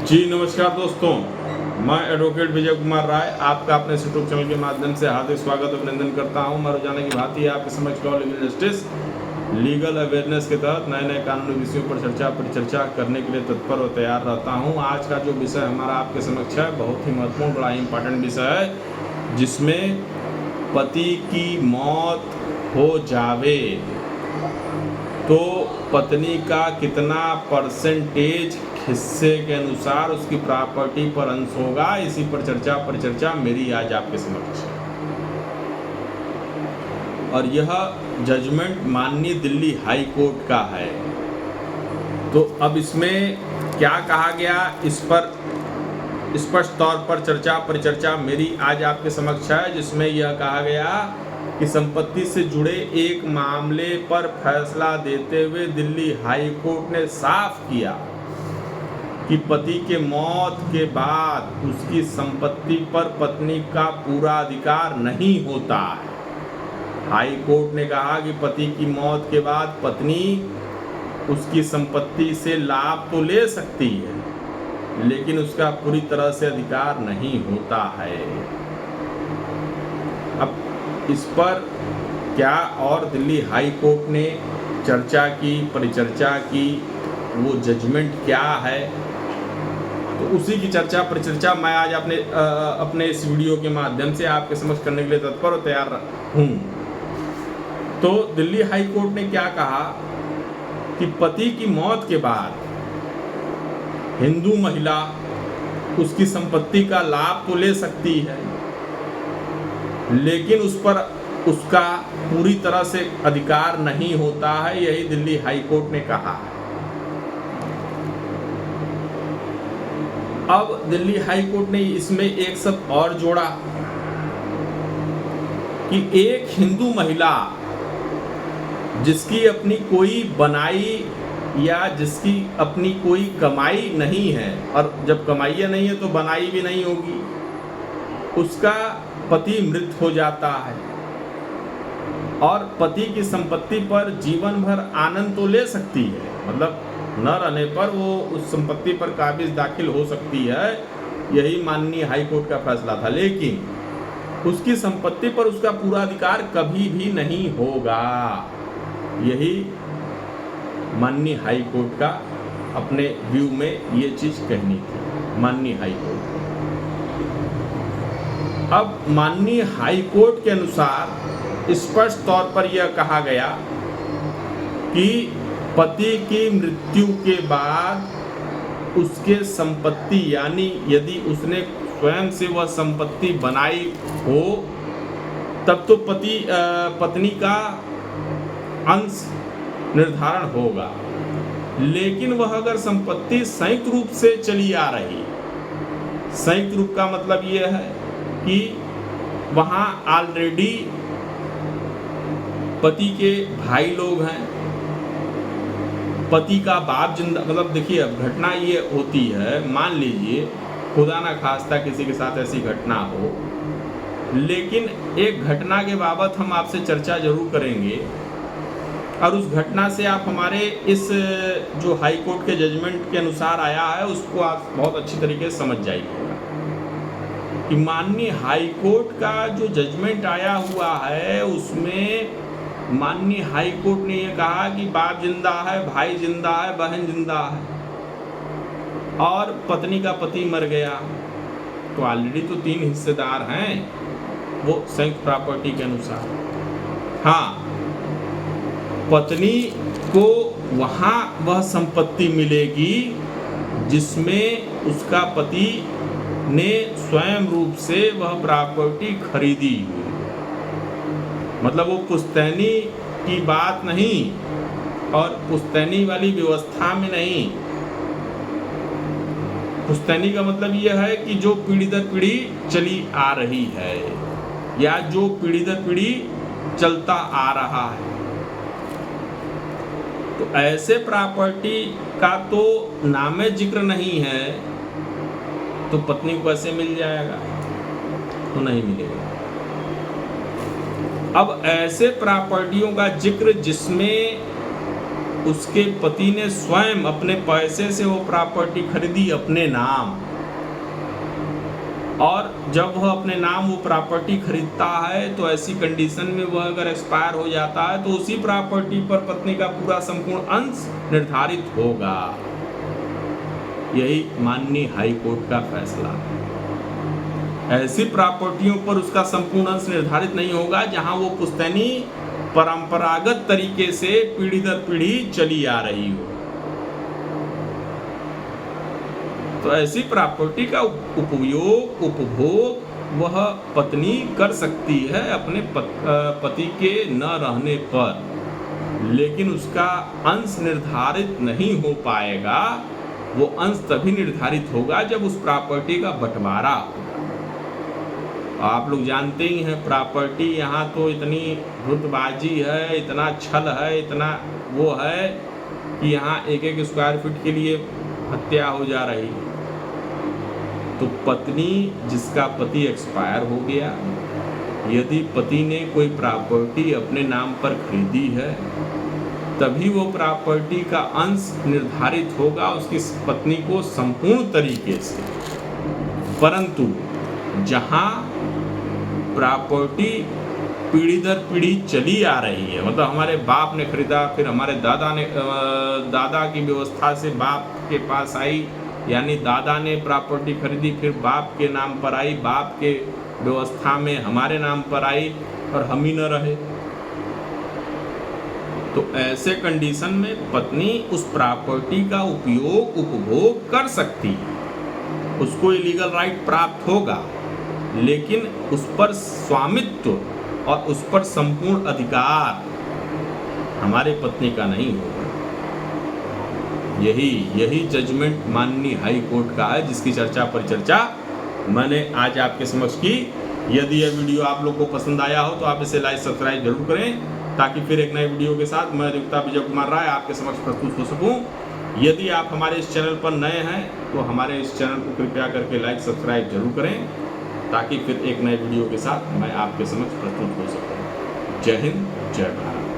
जी नमस्कार दोस्तों, मैं एडवोकेट विजय कुमार राय आपका अपने यूट्यूब चैनल के माध्यम से हार्दिक स्वागत और अभिनंदन करता हूं। मैं रोजाना की भांति आपके समक्ष law legal justice legal awareness के तहत नए नए कानूनी विषयों पर परिचर्चा करने के लिए तत्पर और तैयार रहता हूं। आज का जो विषय हमारा आपके समक्ष है बहुत ही महत्वपूर्ण, बड़ा ही इंपॉर्टेंट विषय है, जिसमें पति की मौत हो जावे तो पत्नी का कितना परसेंटेज हिस्से के अनुसार उसकी प्रॉपर्टी पर अंश होगा। इसी पर परिचर्चा मेरी आज आपके समक्ष है। और यह जजमेंट माननीय दिल्ली हाई कोर्ट का है। तो अब इसमें क्या कहा गया, इस पर स्पष्ट तौर पर परिचर्चा मेरी आज आपके समक्ष है, जिसमें यह कहा गया कि संपत्ति से जुड़े एक मामले पर फैसला देते हुए दिल्ली हाई कोर्ट ने साफ किया कि पति के मौत के बाद उसकी संपत्ति पर पत्नी का पूरा अधिकार नहीं होता है। हाई कोर्ट ने कहा कि पति की मौत के बाद पत्नी उसकी संपत्ति से लाभ तो ले सकती है, लेकिन उसका पूरी तरह से अधिकार नहीं होता है। अब इस पर क्या और दिल्ली हाई कोर्ट ने चर्चा की, परिचर्चा की, वो जजमेंट क्या है, तो उसी की परिचर्चा मैं आज अपने इस वीडियो के माध्यम से आपके समक्ष करने के लिए तत्पर और तैयार हूँ। तो दिल्ली हाई कोर्ट ने क्या कहा कि पति की मौत के बाद हिंदू महिला उसकी संपत्ति का लाभ तो ले सकती है, लेकिन उस पर उसका पूरी तरह से अधिकार नहीं होता है। यही दिल्ली हाई कोर्ट ने कहा है। अब दिल्ली हाई कोर्ट ने इसमें एक शब्द और जोड़ा कि एक हिंदू महिला जिसकी अपनी कोई बनाई या जिसकी अपनी कोई कमाई नहीं है, और जब कमाई नहीं है तो बनाई भी नहीं होगी, उसका पति मृत हो जाता है और पति की संपत्ति पर जीवन भर आनंद तो ले सकती है, मतलब न रहने पर वो उस संपत्ति पर काबिज दाखिल हो सकती है। यही माननीय हाई कोर्ट का फैसला था, लेकिन उसकी संपत्ति पर उसका पूरा अधिकार कभी भी नहीं होगा। यही माननीय हाई कोर्ट का अपने व्यू में ये चीज कहनी थी, माननीय हाई कोर्ट। अब माननीय हाई कोर्ट के अनुसार स्पष्ट तौर पर यह कहा गया कि पति की मृत्यु के बाद उसके संपत्ति, यानी यदि उसने स्वयं से वह संपत्ति बनाई हो, तब तो पत्नी का अंश निर्धारण होगा। लेकिन वह अगर संपत्ति संयुक्त रूप से चली आ रही, संयुक्त रूप का मतलब यह है कि वहाँ ऑलरेडी पति के भाई लोग हैं, पति का बाप जिंदा, मतलब देखिए अब घटना ये होती है, मान लीजिए खुदा ना खास्ता किसी के साथ ऐसी घटना हो, लेकिन एक घटना के बाबत हम आपसे चर्चा जरूर करेंगे और उस घटना से आप हमारे इस जो हाई कोर्ट के जजमेंट के अनुसार आया है उसको आप बहुत अच्छी तरीके से समझ जाइएगा कि माननीय हाई कोर्ट का जो जजमेंट आया हुआ है उसमें माननीय हाई कोर्ट ने यह कहा कि बाप जिंदा है, भाई जिंदा है, बहन जिंदा है और पत्नी का पति मर गया, तो ऑलरेडी तो 3 हिस्सेदार हैं वो संयुक्त प्रॉपर्टी के अनुसार। हाँ, पत्नी को वहाँ वह संपत्ति मिलेगी जिसमें उसका पति ने स्वयं रूप से वह प्रॉपर्टी खरीदी, मतलब वो पुश्तैनी की बात नहीं और पुश्तैनी वाली व्यवस्था में नहीं। पुश्तैनी का मतलब यह है कि जो पीढ़ी दर पीढ़ी चली आ रही है या जो पीढ़ी दर पीढ़ी चलता आ रहा है, तो ऐसे प्रॉपर्टी का तो नामे जिक्र नहीं है, तो पत्नी को ऐसे मिल जाएगा? तो नहीं मिलेगा। अब ऐसे प्रॉपर्टियों का जिक्र जिसमें उसके पति ने स्वयं अपने पैसे से वो प्रॉपर्टी खरीदी अपने नाम, और जब वह अपने नाम वो प्रॉपर्टी खरीदता है तो ऐसी कंडीशन में वह अगर एक्सपायर हो जाता है तो उसी प्रॉपर्टी पर पत्नी का पूरा संपूर्ण अंश निर्धारित होगा। यही माननीय हाई कोर्ट का फैसला है। ऐसी प्रॉपर्टियों पर उसका संपूर्ण अंश निर्धारित नहीं होगा जहां वो पुश्तैनी परंपरागत तरीके से पीढ़ी दर पीढ़ी चली आ रही हो। तो ऐसी प्रॉपर्टी का उपभोग वह पत्नी कर सकती है अपने पति के न रहने पर, लेकिन उसका अंश निर्धारित नहीं हो पाएगा। वो अंश तभी निर्धारित होगा जब उस प्रॉपर्टी का बंटवारा होगा। आप लोग जानते ही हैं प्रॉपर्टी यहाँ तो इतनी धुतबाजी है, इतना छल है, इतना वो है कि यहाँ एक एक स्क्वायर फीट के लिए हत्या हो जा रही है। तो पत्नी जिसका पति एक्सपायर हो गया, यदि पति ने कोई प्रॉपर्टी अपने नाम पर खरीदी है तभी वो प्रॉपर्टी का अंश निर्धारित होगा उसकी पत्नी को संपूर्ण तरीके से। परंतु जहां प्रॉपर्टी पीढ़ी दर पीढ़ी चली आ रही है, मतलब हमारे बाप ने खरीदा, फिर हमारे दादा की व्यवस्था से बाप के पास आई, यानी दादा ने प्रॉपर्टी खरीदी, फिर बाप के नाम पर आई, बाप के व्यवस्था में हमारे नाम पर आई और हम ही न रहे। तो ऐसे कंडीशन में पत्नी उस प्रॉपर्टी का उपभोग कर सकती है, उसको इलीगल राइट प्राप्त होगा, लेकिन उस पर स्वामित्व और उस पर संपूर्ण अधिकार हमारे पत्नी का नहीं होगा। यही जजमेंट माननीय हाई कोर्ट का है, जिसकी चर्चा परिचर्चा मैंने आज आपके समक्ष की। यदि यह वीडियो आप लोग को पसंद आया हो तो आप इसे लाइक सब्सक्राइब जरूर करें, ताकि फिर एक नए वीडियो के साथ मैं अधिवक्ता विजय कुमार राय आपके समक्ष प्रस्तुत हो सकूं। यदि आप हमारे इस चैनल पर नए हैं तो हमारे इस चैनल को कृपया करके लाइक सब्सक्राइब जरूर करें, ताकि फिर एक नए वीडियो के साथ मैं आपके समक्ष प्रस्तुत हो सकूं। जय हिंद, जय भारत।